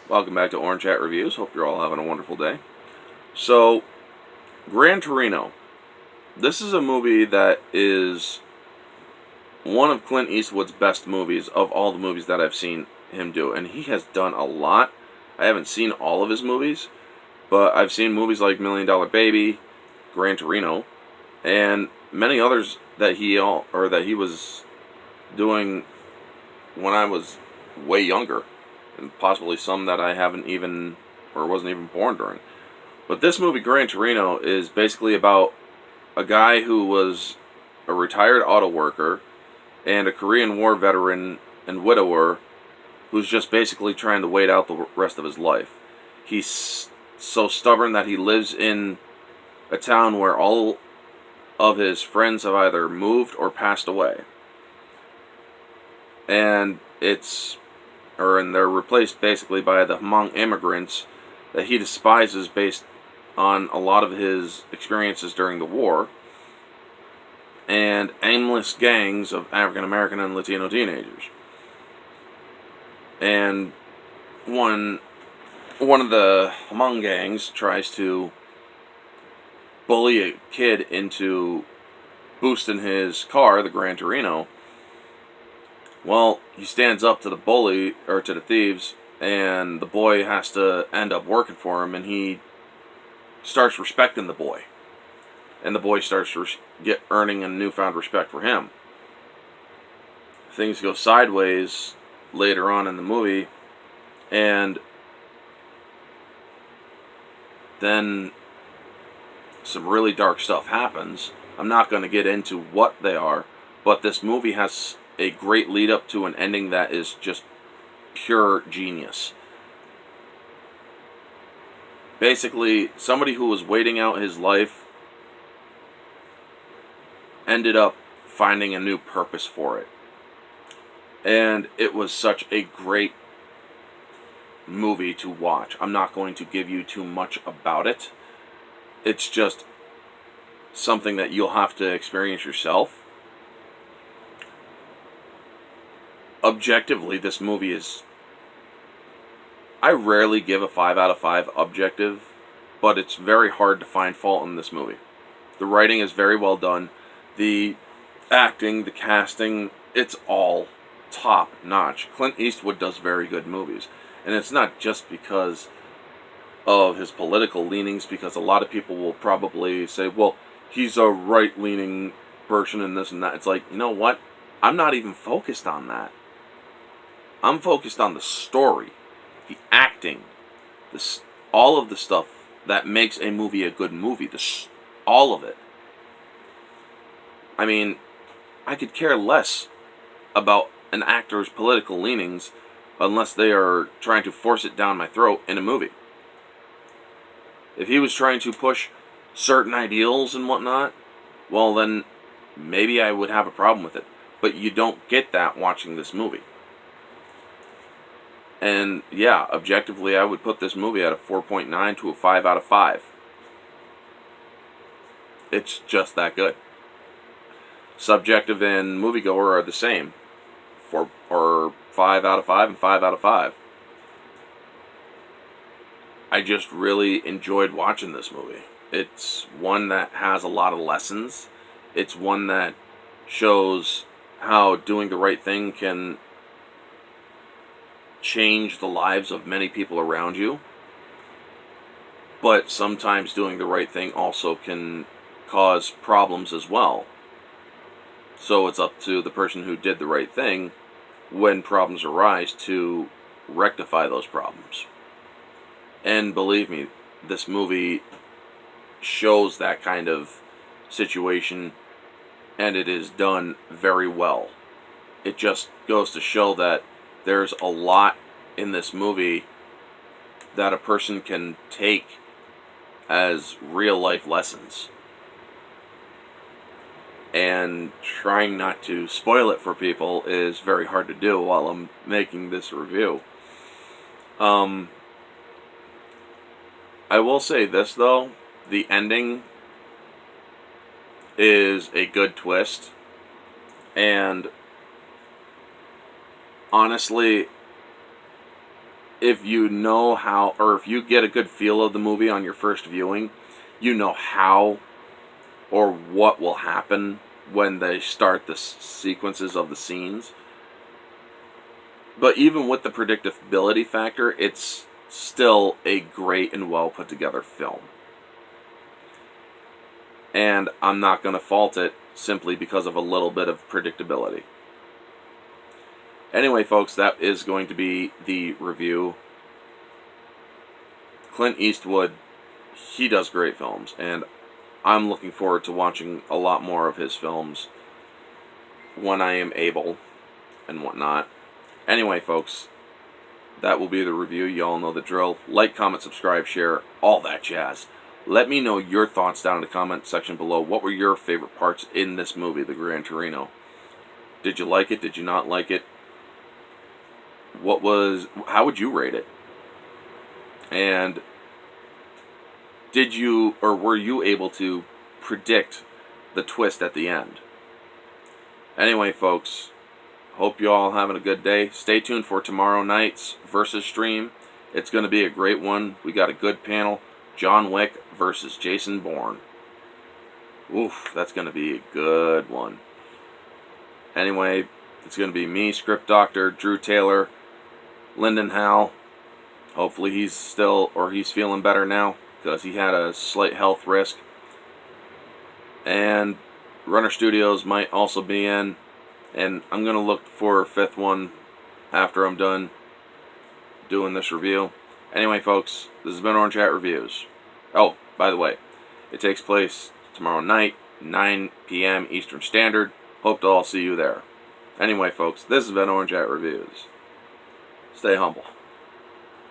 Welcome back to Orange Hat Reviews. Hope you're all having a wonderful day. So, Gran Torino. This is a movie that is one of Clint Eastwood's best movies of all the movies that I've seen him do. And he has done a lot. I haven't seen all of his movies, but I've seen movies like Million Dollar Baby, Gran Torino, and many others that he was doing when I was way younger, and possibly some that I haven't even or wasn't even born during. But this movie, Gran Torino, is basically about a guy who was a retired auto worker and a Korean War veteran and widower who's just basically trying to wait out the rest of his life. He's so stubborn that he lives in a town where all of his friends have either moved or passed away. And they're replaced basically by the Hmong immigrants that he despises based on a lot of his experiences during the war, and aimless gangs of African American and Latino teenagers. And one of the Hmong gangs tries to bully a kid into boosting his car, the Gran Torino. Well, he stands up to the bully, or to the thieves, and the boy has to end up working for him, and he starts respecting the boy. And the boy starts earning a newfound respect for him. Things go sideways later on in the movie, and then some really dark stuff happens. I'm not going to get into what they are, but this movie has a great lead up to an ending that is just pure genius. Basically, somebody who was waiting out his life ended up finding a new purpose for it. And it was such a great movie to watch. I'm not going to give you too much about it. It's just something that you'll have to experience yourself. Objectively, this movie is... I rarely give a 5 out of 5 objective, but it's very hard to find fault in this movie. The writing is very well done. The acting, the casting, it's all top notch. Clint Eastwood does very good movies. And it's not just because of his political leanings, because a lot of people will probably say, well, he's a right-leaning person and this and that. It's like, you know what? I'm not even focused on that. I'm focused on the story, the acting, all of the stuff that makes a movie a good movie. All of it. I mean, I could care less about an actor's political leanings unless they are trying to force it down my throat in a movie. If he was trying to push certain ideals and whatnot, well then maybe I would have a problem with it. But you don't get that watching this movie. And yeah, objectively I would put this movie at a 4.9 to a 5 out of 5. It's just that good. Subjective and moviegoer are the same. 5 out of 5 and 5 out of 5. I just really enjoyed watching this movie. It's one that has a lot of lessons. It's one that shows how doing the right thing can change the lives of many people around you. But sometimes doing the right thing also can cause problems as well. So it's up to the person who did the right thing, when problems arise, to rectify those problems. And believe me, this movie shows that kind of situation, and it is done very well. It just goes to show that there's a lot in this movie that a person can take as real life lessons. And trying not to spoil it for people is very hard to do while I'm making this review. I will say this though, the ending is a good twist, and honestly, if you know how, or if you get a good feel of the movie on your first viewing, you know how or what will happen when they start the sequences of the scenes. But even with the predictability factor, it's still a great and well put together film. And I'm not going to fault it simply because of a little bit of predictability. Anyway, folks, that is going to be the review. Clint Eastwood, he does great films, and I'm looking forward to watching a lot more of his films when I am able and whatnot. Anyway, folks, that will be the review. You all know the drill. Like, comment, subscribe, share, all that jazz. Let me know your thoughts down in the comment section below. What were your favorite parts in this movie, the Gran Torino? Did you like it? Did you not like it? How would you rate it? And did you, or were you able to predict the twist at the end? Anyway, folks, hope you all having a good day. Stay tuned for tomorrow night's versus stream. It's going to be a great one. We got a good panel. John Wick versus Jason Bourne. Oof, that's going to be a good one. Anyway, it's going to be me, Script Doctor, Drew Taylor, Lyndon Howell. Hopefully he's feeling better now, because he had a slight health risk. And Runner Studios might also be in. And I'm going to look for a fifth one after I'm done doing this review. Anyway, folks, this has been Orange Hat Reviews. Oh, by the way, it takes place tomorrow night, 9 p.m. Eastern Standard. Hope to all see you there. Anyway, folks, this has been Orange Hat Reviews. Stay humble.